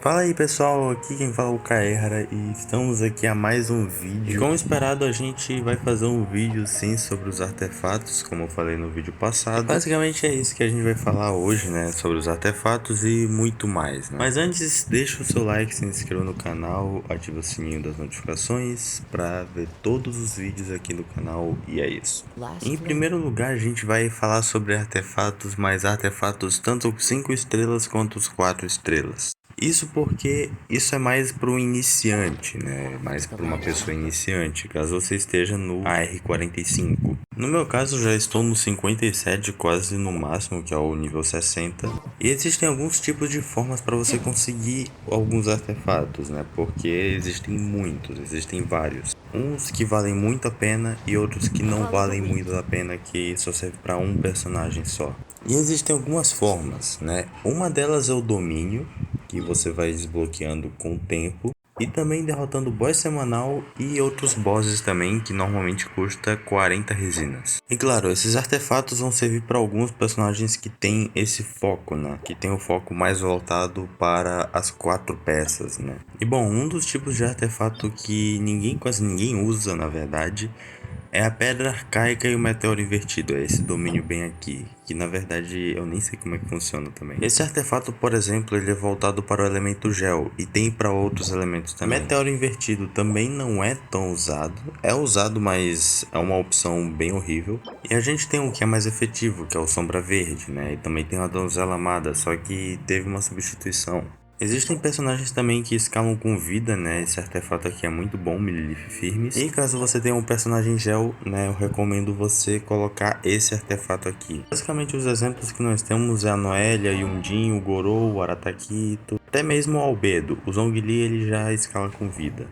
Fala aí pessoal, aqui quem fala é o Kaehara e estamos aqui a mais um vídeo. Como esperado, a gente vai fazer um vídeo sim sobre os artefatos, como eu falei no vídeo passado. E basicamente é isso que a gente vai falar hoje, né, sobre os artefatos e muito mais, né. Mas antes, deixa o seu like, se inscreva no canal, ativa o sininho das notificações para ver todos os vídeos aqui no canal e é isso. Em primeiro lugar, a gente vai falar sobre artefatos, mas artefatos tanto 5 estrelas quanto os 4 estrelas. Isso porque isso é mais para o iniciante, né? Mais para uma pessoa iniciante, caso você esteja no AR45. No meu caso, já estou no 57, quase no máximo, que é o nível 60. E existem alguns tipos de formas para você conseguir alguns artefatos, né? Porque existem muitos, existem vários. Uns que valem muito a pena e outros que não valem muito a pena, que só serve para um personagem só. E existem algumas formas, né? Uma delas é o domínio, que você vai desbloqueando com o tempo, e também derrotando o boss semanal e outros bosses também, que normalmente custa 40 resinas. E claro, esses artefatos vão servir para alguns personagens que tem esse foco, né? Que tem o foco mais voltado para as 4 peças, né? E bom, um dos tipos de artefato que quase ninguém usa, na verdade, é a pedra arcaica e o meteoro invertido, é esse domínio bem aqui, que na verdade eu nem sei como é que funciona também. Esse artefato, por exemplo, ele é voltado para o elemento gel e tem para outros elementos também. Meteoro invertido também não é tão usado, é usado, mas é uma opção bem horrível. E a gente tem um que é mais efetivo, que é o sombra verde, né? E também tem a donzela amada, só que teve uma substituição. Existem personagens também que escalam com vida, né? Esse artefato aqui é muito bom, Mililith Firmes. E caso você tenha um personagem gel, né? Eu recomendo você colocar esse artefato aqui. Basicamente os exemplos que nós temos é a Noelia, Yundin, o Gorou, o Aratakito, até mesmo o Albedo. O Zhongli ele já escala com vida.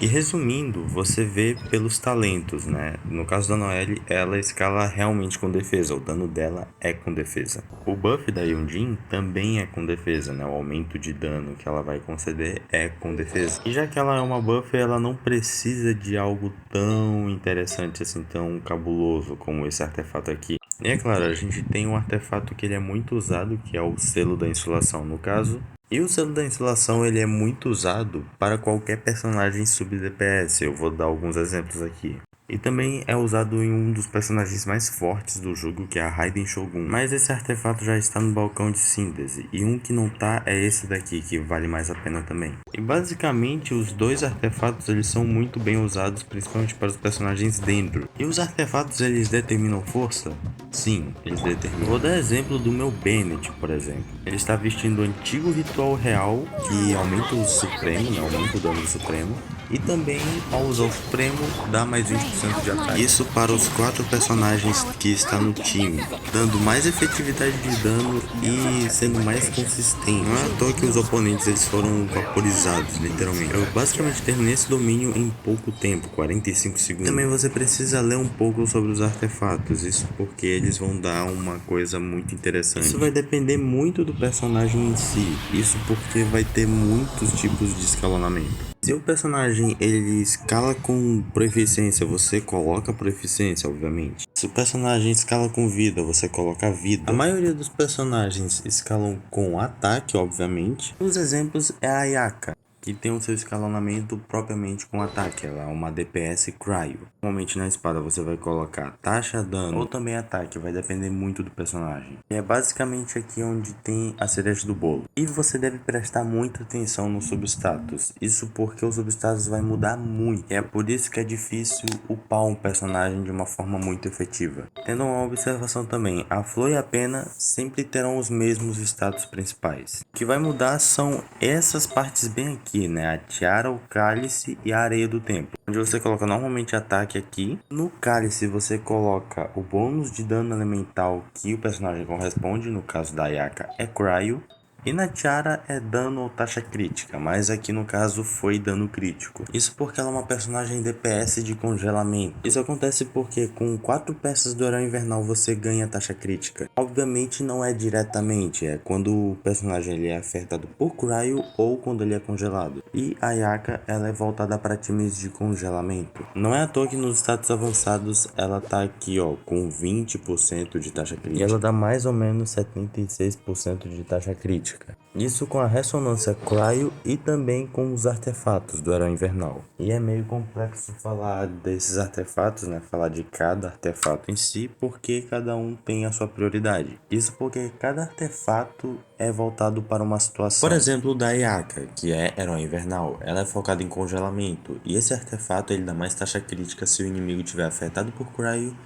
E resumindo, você vê pelos talentos, né? No caso da Noelle, ela escala realmente com defesa, o dano dela é com defesa. O buff da Yundin também é com defesa, né? O aumento de dano que ela vai conceder é com defesa. E já que ela é uma buff, ela não precisa de algo tão interessante assim, tão cabuloso como esse artefato aqui. E é claro, a gente tem um artefato que ele é muito usado, que é o selo da insolação no caso. E o selo da instalação ele é muito usado para qualquer personagem sub DPS, eu vou dar alguns exemplos aqui. E também é usado em um dos personagens mais fortes do jogo, que é a Raiden Shogun. Mas esse artefato já está no balcão de síntese, e um que não tá é esse daqui, que vale mais a pena também. E basicamente os dois artefatos eles são muito bem usados, principalmente para os personagens dentro. E os artefatos eles determinam força? Sim, eles determinam. Vou dar exemplo do meu Bennett, por exemplo. Ele está vestindo o antigo ritual real, que aumenta o supremo, né? Aumenta o dano do supremo. E também, ao usar o Supremo, dá mais 20% de ataque. Isso para os 4 personagens que está no time, dando mais efetividade de dano e sendo mais consistente. Não é à toa que os oponentes eles foram vaporizados, literalmente. Eu basicamente terminei esse domínio em pouco tempo, 45 segundos. Também você precisa ler um pouco sobre os artefatos, isso porque eles vão dar uma coisa muito interessante. Isso vai depender muito do personagem em si, isso porque vai ter muitos tipos de escalonamento. Se o personagem ele escala com proficiência, você coloca proficiência, obviamente. Se o personagem escala com vida, você coloca vida. A maioria dos personagens escalam com ataque, obviamente. Os exemplos é a Ayaka, que tem o seu escalonamento propriamente com ataque, ela é uma DPS Cryo. Normalmente na espada você vai colocar taxa, dano ou também ataque, vai depender muito do personagem. E é basicamente aqui onde tem a cereja do bolo. E você deve prestar muita atenção no substatus, isso porque o substatus vai mudar muito. E é por isso que é difícil upar um personagem de uma forma muito efetiva. Tendo uma observação também, a flor e a pena sempre terão os mesmos status principais. O que vai mudar são essas partes bem aqui, né? A tiara, o cálice e a areia do templo. Onde você coloca normalmente ataque aqui. No cálice você coloca o bônus de dano elemental que o personagem corresponde, no caso da Ayaka é Cryo. E na tiara é dano ou taxa crítica, mas aqui no caso foi dano crítico. Isso porque ela é uma personagem DPS de congelamento. Isso acontece porque com 4 peças do Herói Invernal você ganha taxa crítica. Obviamente não é diretamente, é quando o personagem ele é afetado por Cryo ou quando ele é congelado. E a Ayaka ela é voltada para times de congelamento. Não é à toa que nos status avançados ela tá aqui ó, com 20% de taxa crítica. E ela dá mais ou menos 76% de taxa crítica. crítica. Isso com a ressonância Cryo e também com os artefatos do Herói Invernal. E é meio complexo falar desses artefatos, né? Falar de cada artefato em si, porque cada um tem a sua prioridade. Isso porque cada artefato é voltado para uma situação. Por exemplo, o da Ayaka, que é Herói Invernal. Ela é focada em congelamento. E esse artefato ele dá mais taxa crítica se o inimigo estiver afetado por Cryo.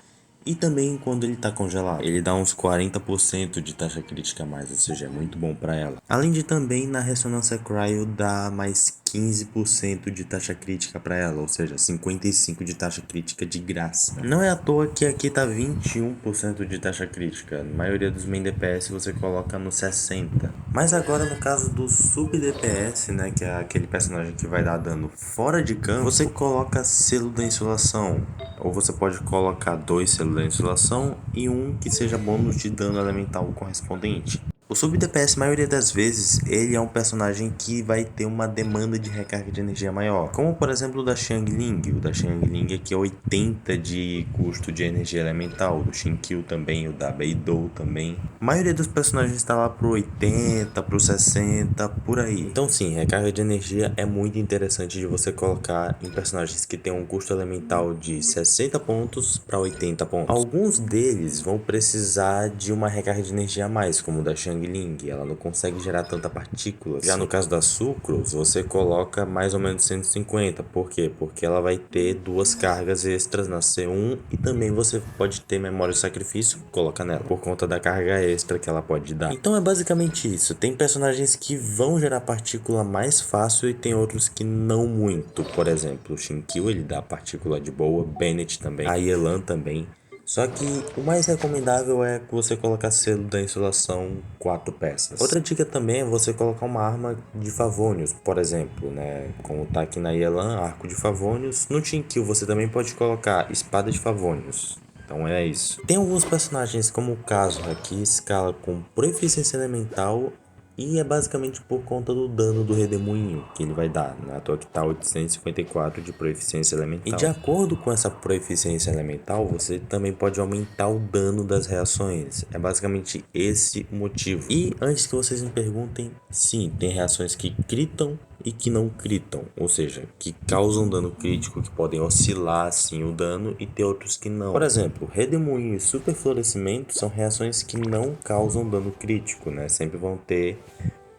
E também quando ele tá congelado, ele dá uns 40% de taxa crítica a mais, ou seja, é muito bom para ela. Além de também na ressonância Cryo dar mais 15% de taxa crítica para ela, ou seja, 55% de taxa crítica de graça. Não é à toa que aqui tá 21% de taxa crítica, na maioria dos main DPS você coloca no 60%. Mas agora no caso do sub DPS, né, que é aquele personagem que vai dar dano fora de campo, você coloca selo da insolação. Ou você pode colocar 2 selos da insolação e um que seja bônus de dano elemental correspondente. O sub-DPS, maioria das vezes, ele é um personagem que vai ter uma demanda de recarga de energia maior. Como, por exemplo, o da Xiangling. O da Xiangling aqui é 80 de custo de energia elemental. O do Xinkyu também, o da Beidou também. A maioria dos personagens está lá pro 80, pro 60, por aí. Então sim, recarga de energia é muito interessante de você colocar em personagens que tem um custo elemental de 60 pontos para 80 pontos. Alguns deles vão precisar de uma recarga de energia a mais, como o da Xiangling. Ela não consegue gerar tanta partícula. Já no caso da Sucrose, você coloca mais ou menos 150. Por quê? Porque ela vai ter 2 cargas extras na C1 e também você pode ter memória de sacrifício, coloca nela, por conta da carga extra que ela pode dar. Então é basicamente isso. Tem personagens que vão gerar partícula mais fácil e tem outros que não muito. Por exemplo, o Xinkyu, ele dá partícula de boa, Bennett também, a Yelan também. Só que o mais recomendável é você colocar selo da insolação 4 peças. Outra dica também é você colocar uma arma de Favonius, por exemplo, né? Como tá aqui na Yelan, arco de Favonius. No Xinkyu você também pode colocar espada de Favonius. Então é isso. Tem alguns personagens como o Kazuha que escala com proficiência elemental e é basicamente por conta do dano do redemoinho que ele vai dar, né? À toa que tá 854 de proficiência elemental. E de acordo com essa proficiência elemental, você também pode aumentar o dano das reações. É basicamente esse o motivo. E antes que vocês me perguntem, sim, tem reações que critam e que não critam, ou seja, que causam dano crítico, que podem oscilar assim o dano, e tem outros que não. Por exemplo, redemoinho e super florescimento são reações que não causam dano crítico, né? Sempre vão ter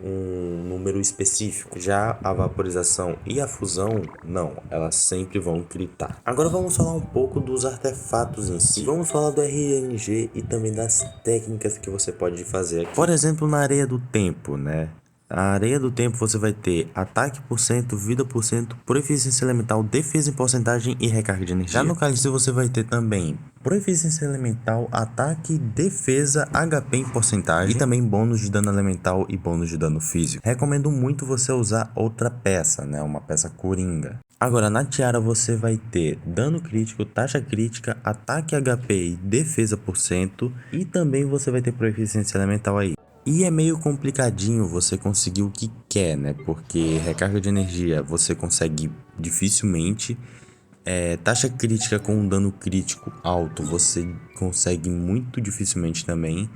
um número específico. Já a vaporização e a fusão, não, elas sempre vão critar. Agora vamos falar um pouco dos artefatos em si. Vamos falar do RNG e também das técnicas que você pode fazer aqui. Por exemplo, na areia do tempo, né? A areia do tempo você vai ter ataque por cento, vida por cento, proficiência elemental, defesa em porcentagem e recarga de energia. Já no cálice você vai ter também proficiência elemental, ataque, defesa, HP em porcentagem e também bônus de dano elemental e bônus de dano físico. Recomendo muito você usar outra peça, né? Uma peça coringa. Agora, na tiara você vai ter dano crítico, taxa crítica, ataque HP e defesa por cento, e também você vai ter proficiência elemental aí. E é meio complicadinho você conseguir o que quer, né? Porque recarga de energia você consegue dificilmente. Taxa crítica com um dano crítico alto você consegue muito dificilmente também.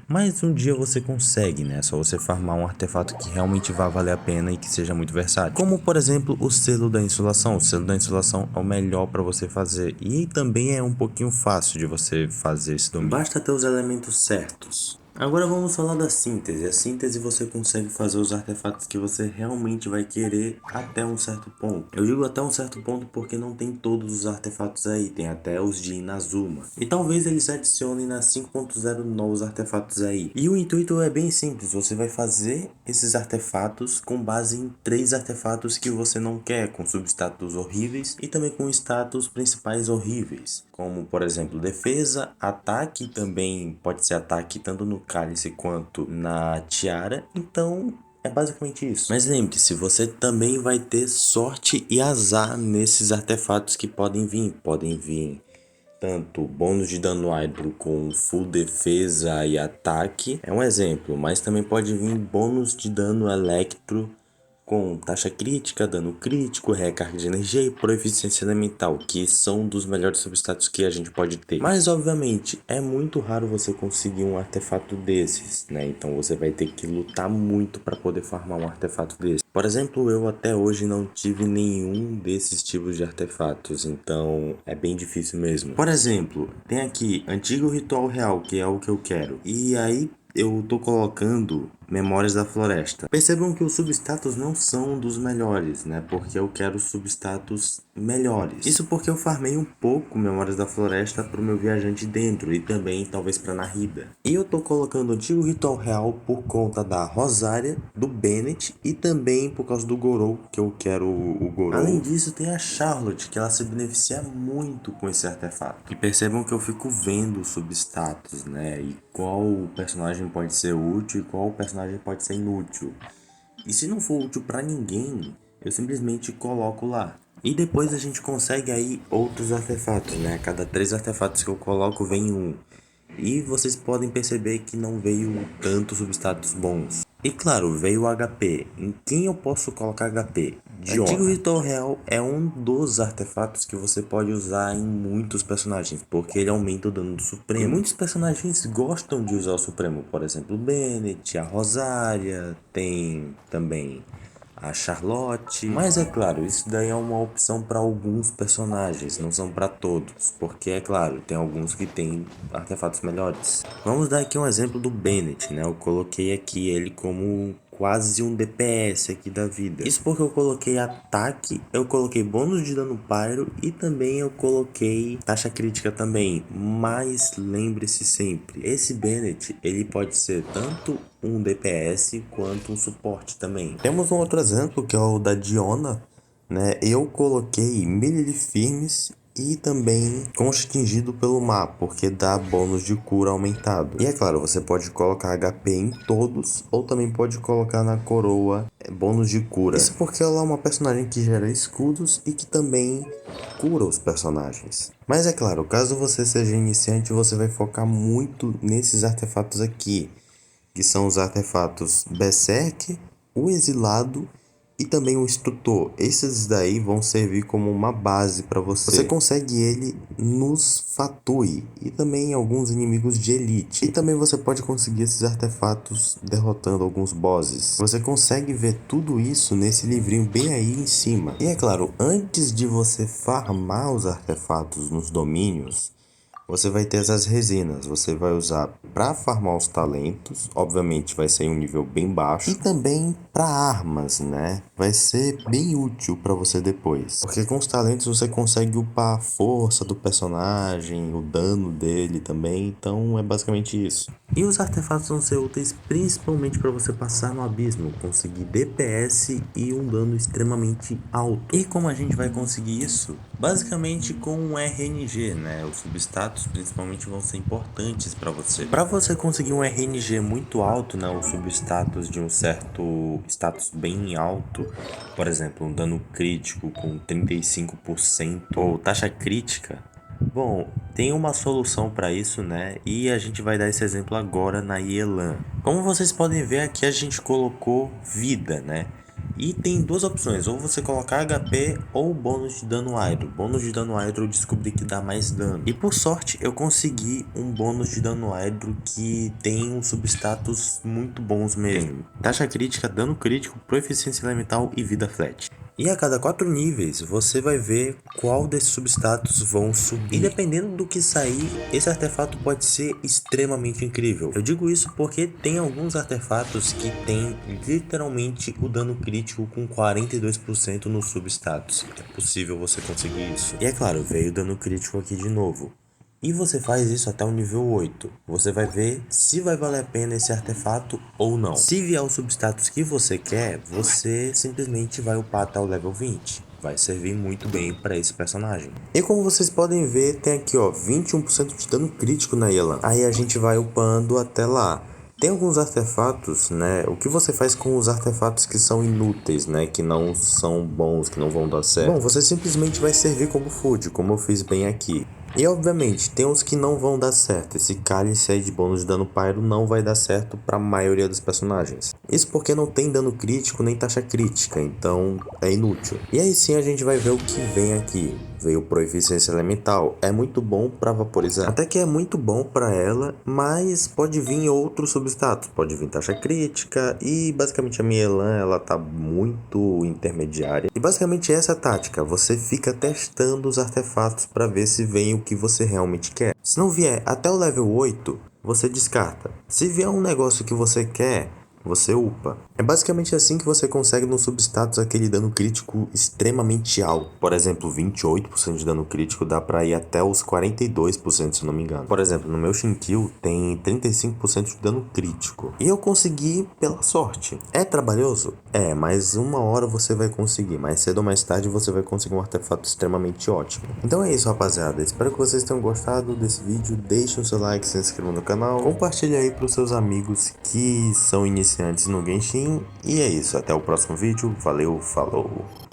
Mas um dia você consegue, né? É só você farmar um artefato que realmente vá valer a pena e que seja muito versátil. Como, por exemplo, o selo da insolação. O selo da insolação é o melhor para você fazer. E também é um pouquinho fácil de você fazer esse domínio. Basta ter os elementos certos. Agora vamos falar da síntese. A síntese você consegue fazer os artefatos que você realmente vai querer até um certo ponto. Eu digo até um certo ponto porque não tem todos os artefatos aí, tem até os de Inazuma. E talvez eles adicionem na 5.0 novos artefatos aí. E o intuito é bem simples, você vai fazer esses artefatos com base em 3 artefatos que você não quer, com substatus horríveis e também com status principais horríveis. Como, por exemplo, defesa, ataque, também pode ser ataque tanto no cálice quanto na tiara. Então, é basicamente isso. Mas lembre-se, você também vai ter sorte e azar nesses artefatos que podem vir. Podem vir tanto bônus de dano hydro com full defesa e ataque, é um exemplo. Mas também pode vir bônus de dano electro com taxa crítica, dano crítico, recarga de energia e proficiência elemental, que são dos melhores substatus que a gente pode ter. Mas, obviamente, é muito raro você conseguir um artefato desses, né? Então você vai ter que lutar muito para poder farmar um artefato desse. Por exemplo, eu até hoje não tive nenhum desses tipos de artefatos, então é bem difícil mesmo. Por exemplo, tem aqui Antigo Ritual Real, que é o que eu quero. E aí eu tô colocando Memórias da Floresta. Percebam que os substatus não são dos melhores, né? Porque eu quero substatus melhores. Isso porque eu farmei um pouco Memórias da Floresta pro meu viajante dentro e também talvez pra Narida. E eu tô colocando o Antigo Ritual Real por conta da Rosária, do Bennett e também por causa do Gorou, que eu quero o Gorou. Além disso, tem a Charlotte, que ela se beneficia muito com esse artefato. E percebam que eu fico vendo substatus, né? E qual personagem pode ser útil e qual personagem pode ser inútil. E se não for útil pra ninguém, eu simplesmente coloco lá. E depois a gente consegue aí outros artefatos, né? A cada 3 artefatos que eu coloco vem um. E vocês podem perceber que não veio tantos substatus bons. E claro, veio o HP. Em quem eu posso colocar HP? Diona. Antigo Ritual Real é um dos artefatos que você pode usar em muitos personagens, porque ele aumenta o dano do Supremo. E muitos personagens gostam de usar o Supremo, por exemplo, o Bennett, a Rosária, tem também a Charlotte. Mas é claro, isso daí é uma opção para alguns personagens, não são para todos, porque é claro, tem alguns que têm artefatos melhores. Vamos dar aqui um exemplo do Bennett, né? Eu coloquei aqui ele como quase um DPS aqui da vida. Isso porque eu coloquei ataque, eu coloquei bônus de dano pyro e também eu coloquei taxa crítica também. Mas lembre-se sempre, esse Bennett, ele pode ser tanto um DPS quanto um suporte também. Temos um outro exemplo que é o da Diona, né? Eu coloquei melee firmes e também concha atingido pelo mar, porque dá bônus de cura aumentado. E é claro, você pode colocar HP em todos, ou também pode colocar na coroa bônus de cura. Isso porque ela é uma personagem que gera escudos e que também cura os personagens. Mas é claro, caso você seja iniciante, você vai focar muito nesses artefatos aqui, que são os artefatos Berserk, o Exilado e também o Instrutor. Esses daí vão servir como uma base para você. Você consegue ele nos Fatui e também em alguns inimigos de elite. E também você pode conseguir esses artefatos derrotando alguns bosses. Você consegue ver tudo isso nesse livrinho bem aí em cima. E é claro, antes de você farmar os artefatos nos domínios, você vai ter essas resinas, você vai usar para farmar os talentos, obviamente vai ser em um nível bem baixo, e também para armas, né? Vai ser bem útil para você depois, porque com os talentos você consegue upar a força do personagem, o dano dele também, então é basicamente isso. E os artefatos vão ser úteis principalmente para você passar no abismo, conseguir DPS e um dano extremamente alto. E como a gente vai conseguir isso? Basicamente com um RNG, né? Os substatus principalmente vão ser importantes para você. Para você conseguir um RNG muito alto, né? Os substatus de um certo status bem alto, por exemplo, um dano crítico com 35% ou taxa crítica. Bom, tem uma solução para isso, né? E a gente vai dar esse exemplo agora na Yelan. Como vocês podem ver aqui, a gente colocou vida, né? E tem duas opções, ou você colocar HP ou bônus de dano hydro. Bônus de dano hydro eu descobri que dá mais dano. E por sorte eu consegui um bônus de dano hydro que tem uns substatus muito bons mesmo. Taxa crítica, dano crítico, proficiência elemental e vida flat. E a cada 4 níveis você vai ver qual desses substatus vão subir. E dependendo do que sair, esse artefato pode ser extremamente incrível. Eu digo isso porque tem alguns artefatos que tem literalmente o dano crítico com 42% no substatus. É possível você conseguir isso. E é claro, veio o dano crítico aqui de novo. E você faz isso até o nível 8. Você vai ver se vai valer a pena esse artefato ou não. Se vier o substatus que você quer, você simplesmente vai upar até o level 20. Vai servir muito bem para esse personagem. E como vocês podem ver, tem aqui ó, 21% de dano crítico na Yelan. Aí a gente vai upando até lá. Tem alguns artefatos, né? O que você faz com os artefatos que são inúteis, né? Que não são bons, que não vão dar certo? Bom, você simplesmente vai servir como food, como eu fiz bem aqui. E obviamente, tem uns que não vão dar certo. Esse cálice aí de bônus de dano pyro não vai dar certo para a maioria dos personagens. Isso porque não tem dano crítico nem taxa crítica, então é inútil. E aí sim a gente vai ver o que vem aqui. Veio Proeficiência Elemental, é muito bom para vaporizar. Até que é muito bom para ela, mas pode vir outros substatus. Pode vir taxa crítica e basicamente a minha Elan ela tá muito intermediária. E basicamente essa é a tática, você fica testando os artefatos para ver se vem o que você realmente quer. Se não vier até o level 8, você descarta. Se vier um negócio que você quer, você upa. É basicamente assim que você consegue no substatus aquele dano crítico extremamente alto. Por exemplo, 28% de dano crítico dá pra ir até os 42%, se não me engano. Por exemplo, no meu Shinkill tem 35% de dano crítico. E eu consegui pela sorte. É trabalhoso? É, mas uma hora você vai conseguir. Mais cedo ou mais tarde você vai conseguir um artefato extremamente ótimo. Então é isso, rapaziada. Espero que vocês tenham gostado desse vídeo. Deixem o seu like, se inscrevam no canal. Compartilhe aí pros seus amigos que são iniciantes no Genshin. E é isso, até o próximo vídeo. Valeu, falou!